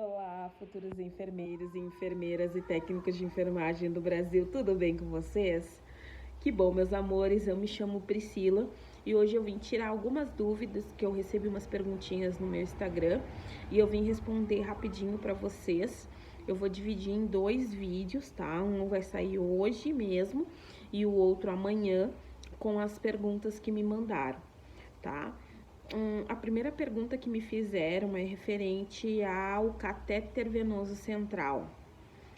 Olá, futuros enfermeiros e enfermeiras e técnicos de enfermagem do Brasil, tudo bem com vocês? Que bom, meus amores, eu me chamo Priscila e hoje eu vim tirar algumas dúvidas que eu recebi umas perguntinhas no meu Instagram e eu vim responder rapidinho para vocês. Eu vou dividir em 2 vídeos, tá? Um vai sair hoje mesmo e o outro amanhã com as perguntas que me mandaram, tá? A primeira pergunta que me fizeram é referente ao catéter venoso central.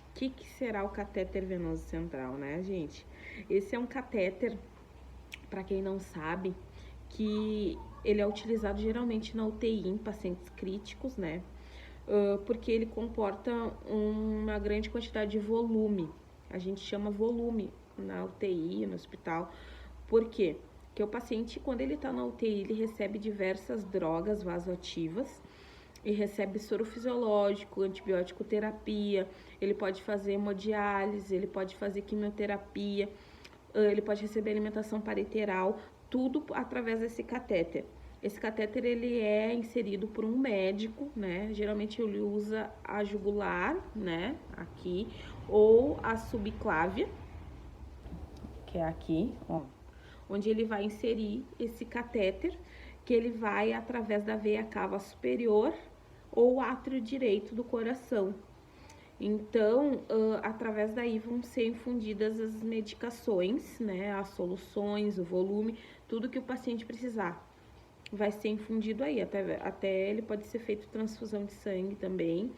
O que será o catéter venoso central, né, gente? Esse é um catéter, para quem não sabe, que ele é utilizado geralmente na UTI em pacientes críticos, né? Porque ele comporta uma grande quantidade de volume. A gente chama volume na UTI, no hospital. Por quê? Porque o paciente, quando ele está na UTI, ele recebe diversas drogas vasoativas e recebe soro fisiológico, antibiótico terapia, ele pode fazer hemodiálise, ele pode fazer quimioterapia, ele pode receber alimentação parenteral, tudo através desse catéter. Esse catéter ele é inserido por um médico, né? Geralmente ele usa a jugular, né? Aqui, ou a subclávia, que é aqui, ó, onde ele vai inserir esse catéter, que ele vai através da veia cava superior ou átrio direito do coração. Então, através daí vão ser infundidas as medicações, né, as soluções, o volume, tudo que o paciente precisar. Vai ser infundido aí, até ele pode ser feito transfusão de sangue também.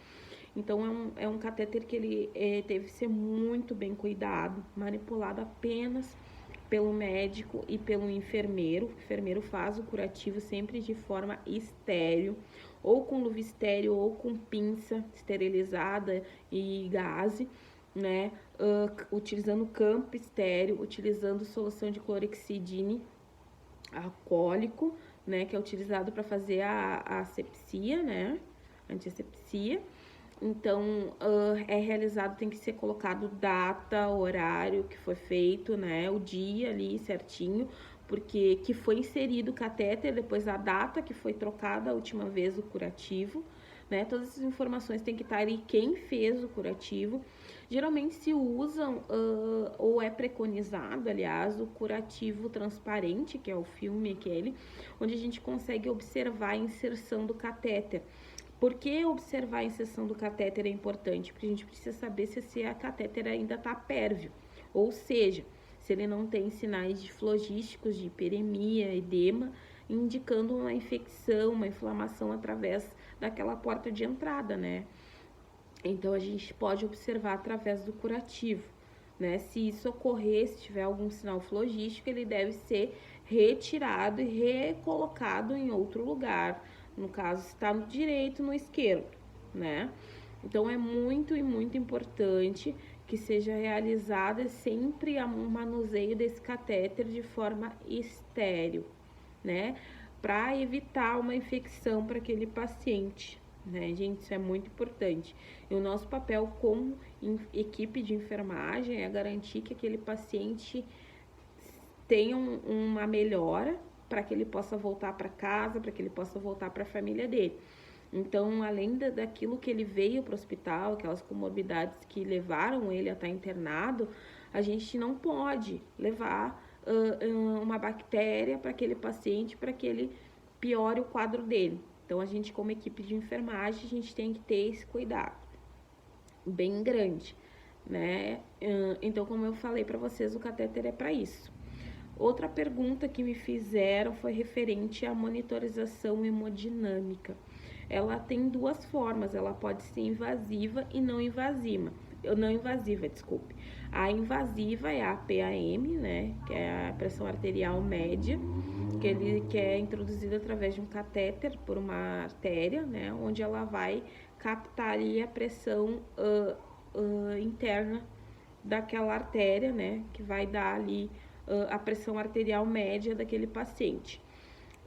Então, é um catéter que ele deve ser muito bem cuidado, manipulado apenas pelo médico e pelo enfermeiro. O enfermeiro faz o curativo sempre de forma estéril, ou com luva estéril, ou com pinça esterilizada e gaze, né? Utilizando campo estéril, utilizando solução de clorexidine alcoólico, né? Que é utilizado para fazer a asepsia, né? Antiasepsia. Então, é realizado, tem que ser colocado data, horário que foi feito, né, o dia ali certinho, porque que foi inserido o catéter, depois a data que foi trocada a última vez o curativo, né, todas essas informações tem que estar ali quem fez o curativo. Geralmente se usam, ou é preconizado, aliás, o curativo transparente, que é o filme aquele, onde a gente consegue observar a inserção do catéter. Por que observar a inserção do catéter é importante? Porque a gente precisa saber se esse catéter ainda está pérvio, ou seja, se ele não tem sinais de flogísticos, de hiperemia, edema, indicando uma infecção, uma inflamação através daquela porta de entrada, né? Então, a gente pode observar através do curativo, né? Se isso ocorrer, se tiver algum sinal flogístico, ele deve ser retirado e recolocado em outro lugar. No caso, se está no direito, no esquerdo, né? Então, é muito e muito importante que seja realizada sempre um manuseio desse catéter de forma estéril, né? Para evitar uma infecção para aquele paciente, né, gente? Isso é muito importante. E o nosso papel como equipe de enfermagem é garantir que aquele paciente tenha uma melhora para que ele possa voltar para casa, para que ele possa voltar para a família dele. Então, além daquilo que ele veio para o hospital, aquelas comorbidades que levaram ele a estar internado, a gente não pode levar uma bactéria para aquele paciente, para que ele piore o quadro dele. Então, a gente, como equipe de enfermagem, a gente tem que ter esse cuidado bem grande, né? Então, como eu falei para vocês, o catéter é para isso. Outra pergunta que me fizeram foi referente à monitorização hemodinâmica. Ela tem 2 formas, ela pode ser invasiva e não invasiva. Não invasiva, desculpe. A invasiva é a PAM, né, que é a pressão arterial média, que é introduzida através de um catéter por uma artéria, né, onde ela vai captar ali a pressão interna daquela artéria, né, que vai dar ali a pressão arterial média daquele paciente.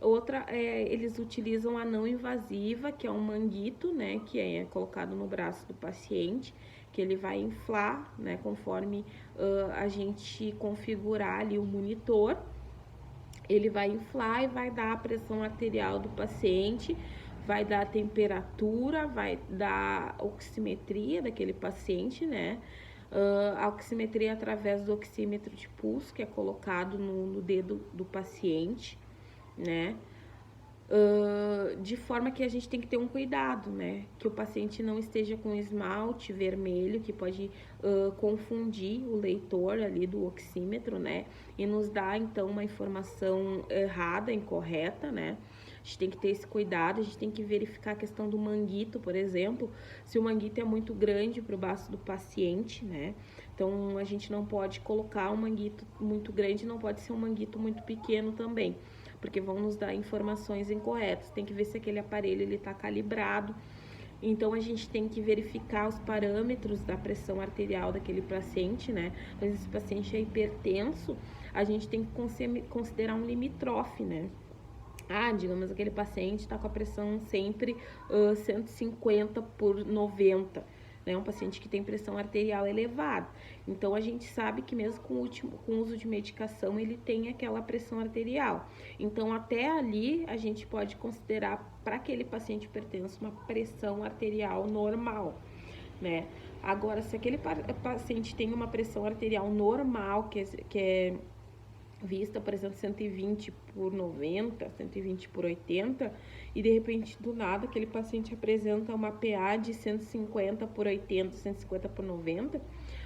Outra, eles utilizam a não invasiva, que é um manguito, né, que é colocado no braço do paciente, que ele vai inflar, né, conforme a gente configurar ali o monitor, ele vai inflar e vai dar a pressão arterial do paciente, vai dar a temperatura, vai dar a oximetria daquele paciente, né? A oximetria através do oxímetro de pulso, que é colocado no dedo do paciente, né? De forma que a gente tem que ter um cuidado, né? Que o paciente não esteja com esmalte vermelho, que pode confundir o leitor ali do oxímetro, né? E nos dar, então, uma informação errada, incorreta, né? A gente tem que ter esse cuidado, a gente tem que verificar a questão do manguito, por exemplo, se o manguito é muito grande para o baço do paciente, né? Então, a gente não pode colocar um manguito muito grande, não pode ser um manguito muito pequeno também, porque vão nos dar informações incorretas. Tem que ver se aquele aparelho ele está calibrado. Então, a gente tem que verificar os parâmetros da pressão arterial daquele paciente, né? Mas esse paciente é hipertenso, a gente tem que considerar um limítrofe, né? Digamos, aquele paciente está com a pressão sempre 150/90, né? Um paciente que tem pressão arterial elevada. Então, a gente sabe que mesmo com o uso de medicação, ele tem aquela pressão arterial. Então, até ali, a gente pode considerar para aquele paciente hipertenso uma pressão arterial normal, né? Agora, se aquele paciente tem uma pressão arterial normal, que é vista, por exemplo, 120/90, 120/80, e de repente, do nada, aquele paciente apresenta uma PA de 150/80, 150/90,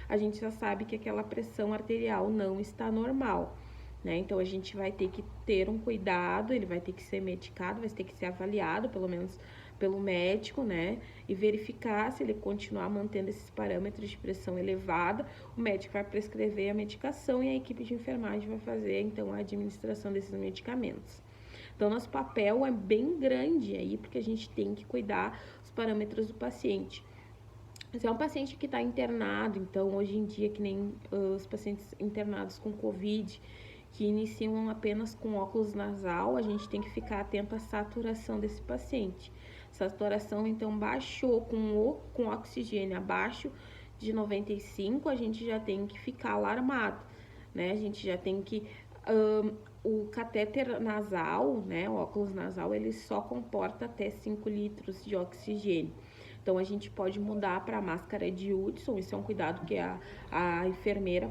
a gente já sabe que aquela pressão arterial não está normal, né? Então, a gente vai ter que ter um cuidado, ele vai ter que ser medicado, vai ter que ser avaliado, pelo menos pelo médico, né? E verificar se ele continuar mantendo esses parâmetros de pressão elevada, o médico vai prescrever a medicação e a equipe de enfermagem vai fazer, então, a administração desses medicamentos. Então, nosso papel é bem grande aí, porque a gente tem que cuidar dos parâmetros do paciente. Se é um paciente que está internado, então, hoje em dia, que nem os pacientes internados com Covid, que iniciam apenas com óculos nasal, a gente tem que ficar atento à saturação desse paciente. Saturação, então, baixou com oxigênio abaixo de 95, a gente já tem que ficar alarmado, né? A gente já tem que... o catéter nasal, né, o óculos nasal, ele só comporta até 5 litros de oxigênio. Então, a gente pode mudar para a máscara de Hudson, isso é um cuidado que a enfermeira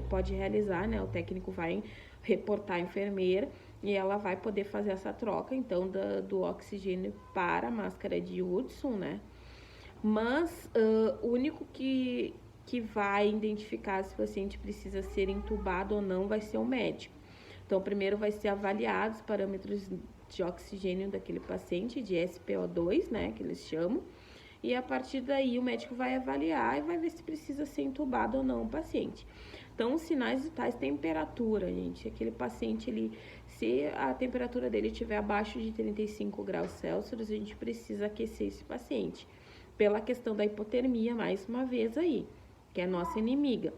pode realizar, né? O técnico vai reportar a enfermeira e ela vai poder fazer essa troca, então, do oxigênio para a máscara de Hudson, né? Mas o único que vai identificar se o paciente precisa ser entubado ou não vai ser o médico. Então, primeiro vai ser avaliado os parâmetros de oxigênio daquele paciente, de SpO2, né, que eles chamam, e a partir daí o médico vai avaliar e vai ver se precisa ser entubado ou não o paciente. Então, os sinais vitais, temperatura, gente, aquele paciente, se a temperatura dele estiver abaixo de 35 graus Celsius, a gente precisa aquecer esse paciente, pela questão da hipotermia, mais uma vez aí, que é a nossa inimiga,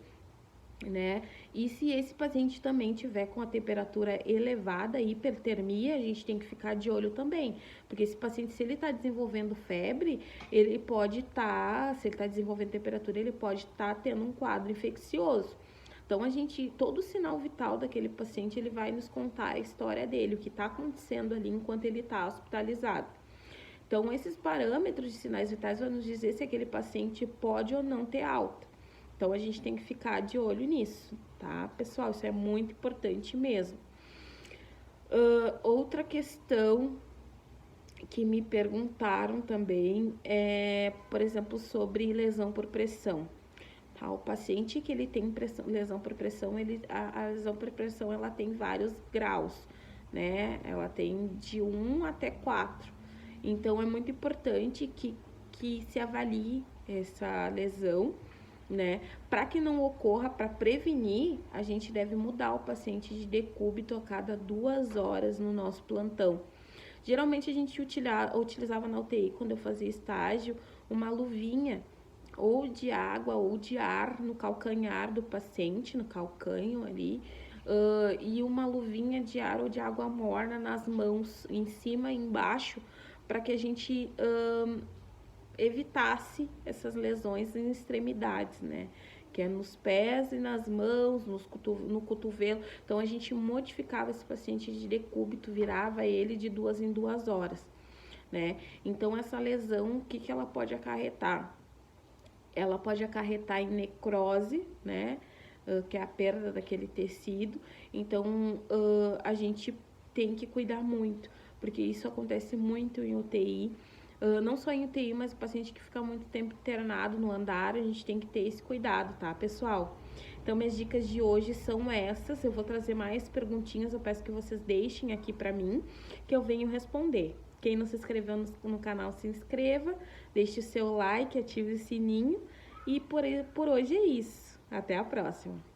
né? E se esse paciente também tiver com a temperatura elevada, hipertermia, a gente tem que ficar de olho também, porque esse paciente, se ele está desenvolvendo febre, ele pode estar, se ele está desenvolvendo temperatura, ele pode estar tendo um quadro infeccioso. Então, todo o sinal vital daquele paciente, ele vai nos contar a história dele, o que está acontecendo ali enquanto ele está hospitalizado. Então, esses parâmetros de sinais vitais vão nos dizer se aquele paciente pode ou não ter alta. Então, a gente tem que ficar de olho nisso, tá, pessoal? Isso é muito importante mesmo. Outra questão que me perguntaram também é, por exemplo, sobre lesão por pressão. Tá? O paciente que ele tem lesão por pressão, a lesão por pressão, ela tem vários graus, né? Ela tem de 1 até 4. Então, é muito importante que se avalie essa lesão, né? Para que não ocorra, para prevenir, a gente deve mudar o paciente de decúbito a cada 2 horas no nosso plantão. Geralmente a gente utilizava na UTI, quando eu fazia estágio, uma luvinha ou de água ou de ar no calcanhar do paciente, no calcanho ali, e uma luvinha de ar ou de água morna nas mãos, em cima e embaixo, para que a gente evitasse essas lesões em extremidades, né? Que é nos pés e nas mãos, no cotovelo. Então, a gente modificava esse paciente de decúbito, virava ele de 2 em 2 horas, né? Então, essa lesão, o que que ela pode acarretar? Ela pode acarretar em necrose, né? Que é a perda daquele tecido. Então, a gente tem que cuidar muito, porque isso acontece muito em UTI. Não só em UTI, mas o paciente que fica muito tempo internado no andar, a gente tem que ter esse cuidado, tá, pessoal? Então, minhas dicas de hoje são essas. Eu vou trazer mais perguntinhas, eu peço que vocês deixem aqui pra mim, que eu venho responder. Quem não se inscreveu no canal, se inscreva, deixe o seu like, ative o sininho. E por hoje é isso. Até a próxima!